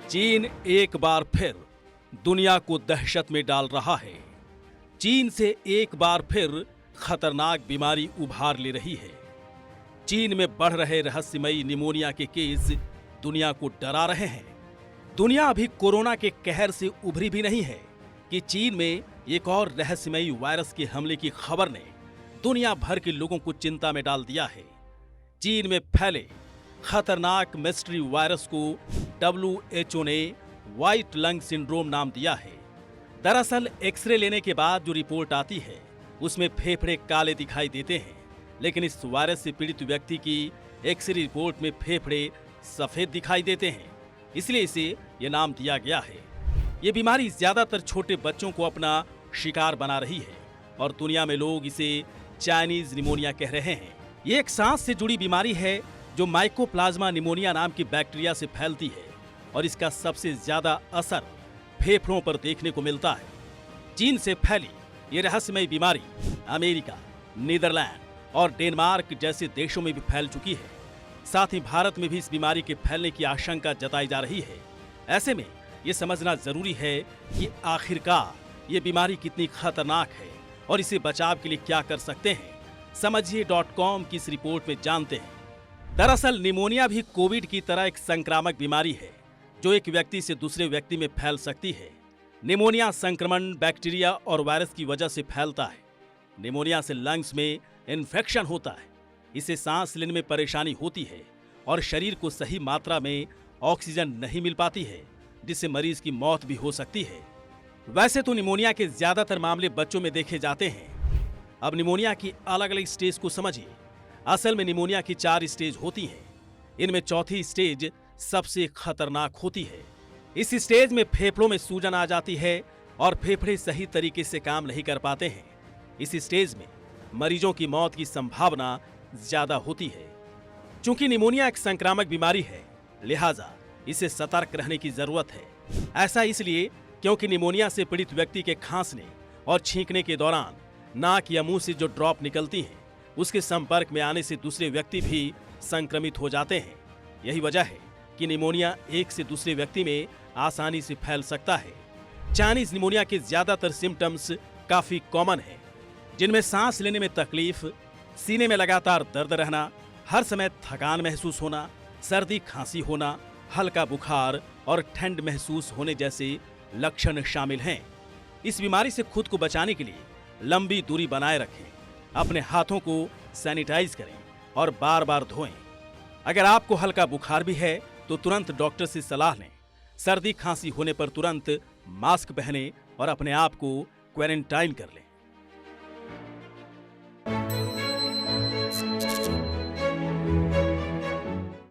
चीन एक बार फिर दुनिया को दहशत में डाल रहा है। चीन से एक बार फिर खतरनाक बीमारी उभार ले रही है। चीन में बढ़ रहे रहस्यमयी निमोनिया के केस दुनिया को डरा रहे हैं। दुनिया अभी कोरोना के कहर से उभरी भी नहीं है कि चीन में एक और रहस्यमयी वायरस के हमले की खबर ने दुनिया भर के लोगों को चिंता में डाल दिया है। चीन में फैले खतरनाक मिस्ट्री वायरस को WHO ने व्हाइट लंग सिंड्रोम नाम दिया है। दरअसल एक्सरे लेने के बाद जो रिपोर्ट आती है उसमें फेफड़े काले दिखाई देते हैं, लेकिन इस वायरस से पीड़ित व्यक्ति की एक्सरे रिपोर्ट में फेफड़े सफेद दिखाई देते हैं, इसलिए इसे ये नाम दिया गया है। ये बीमारी ज्यादातर छोटे बच्चों को अपना शिकार बना रही है और दुनिया में लोग इसे चाइनीज निमोनिया कह रहे हैं। ये एक सांस से जुड़ी बीमारी है जो माइकोप्लाज्मा निमोनिया नाम की बैक्टीरिया से फैलती है और इसका सबसे ज्यादा असर फेफड़ों पर देखने को मिलता है। चीन से फैली ये रहस्यमय बीमारी अमेरिका, नीदरलैंड और डेनमार्क जैसे देशों में भी फैल चुकी है। साथ ही भारत में भी इस बीमारी के फैलने की आशंका जताई जा रही है। ऐसे में ये समझना जरूरी है कि आखिरकार ये बीमारी कितनी खतरनाक है और इसे बचाव के लिए क्या कर सकते हैं। समझिए.com की इस रिपोर्ट में जानते हैं। दरअसल निमोनिया भी कोविड की तरह एक संक्रामक बीमारी है जो एक व्यक्ति से दूसरे व्यक्ति में फैल सकती है। निमोनिया संक्रमण बैक्टीरिया और वायरस की वजह से फैलता है। निमोनिया से लंग्स में इन्फेक्शन होता है, इसे सांस लेने में परेशानी होती है और शरीर को सही मात्रा में ऑक्सीजन नहीं मिल पाती है, जिससे मरीज की मौत भी हो सकती है। वैसे तो निमोनिया के ज्यादातर मामले बच्चों में देखे जाते हैं। अब निमोनिया की अलग अलग स्टेज को समझिए। असल में निमोनिया की 4 स्टेज होती हैं। इनमें चौथी स्टेज सबसे खतरनाक होती है। इस स्टेज में फेफड़ों में सूजन आ जाती है और फेफड़े सही तरीके से काम नहीं कर पाते हैं। इस स्टेज में मरीजों की मौत की संभावना ज्यादा होती है। चूंकि निमोनिया एक संक्रामक बीमारी है, लिहाजा इसे सतर्क रहने की जरूरत है। ऐसा इसलिए क्योंकि निमोनिया से पीड़ित व्यक्ति के खांसने और छींकने के दौरान नाक या मुंह से जो ड्रॉप निकलती हैं, उसके संपर्क में आने से दूसरे व्यक्ति भी संक्रमित हो जाते हैं। यही वजह है कि निमोनिया एक से दूसरे व्यक्ति में आसानी से फैल सकता है। चाइनीज निमोनिया के ज्यादातर सिम्टम्स काफी कॉमन हैं, जिनमें सांस लेने में तकलीफ, सीने में लगातार दर्द रहना, हर समय थकान महसूस होना, सर्दी खांसी होना, हल्का बुखार और ठंड महसूस होने जैसे लक्षण शामिल हैं। इस बीमारी से खुद को बचाने के लिए लंबी दूरी बनाए रखें, अपने हाथों को सैनिटाइज करें और बार बार धोएं। अगर आपको हल्का बुखार भी है तो तुरंत डॉक्टर से सलाह लें। सर्दी खांसी होने पर तुरंत मास्क पहनें और अपने आप को क्वारंटाइन कर लें।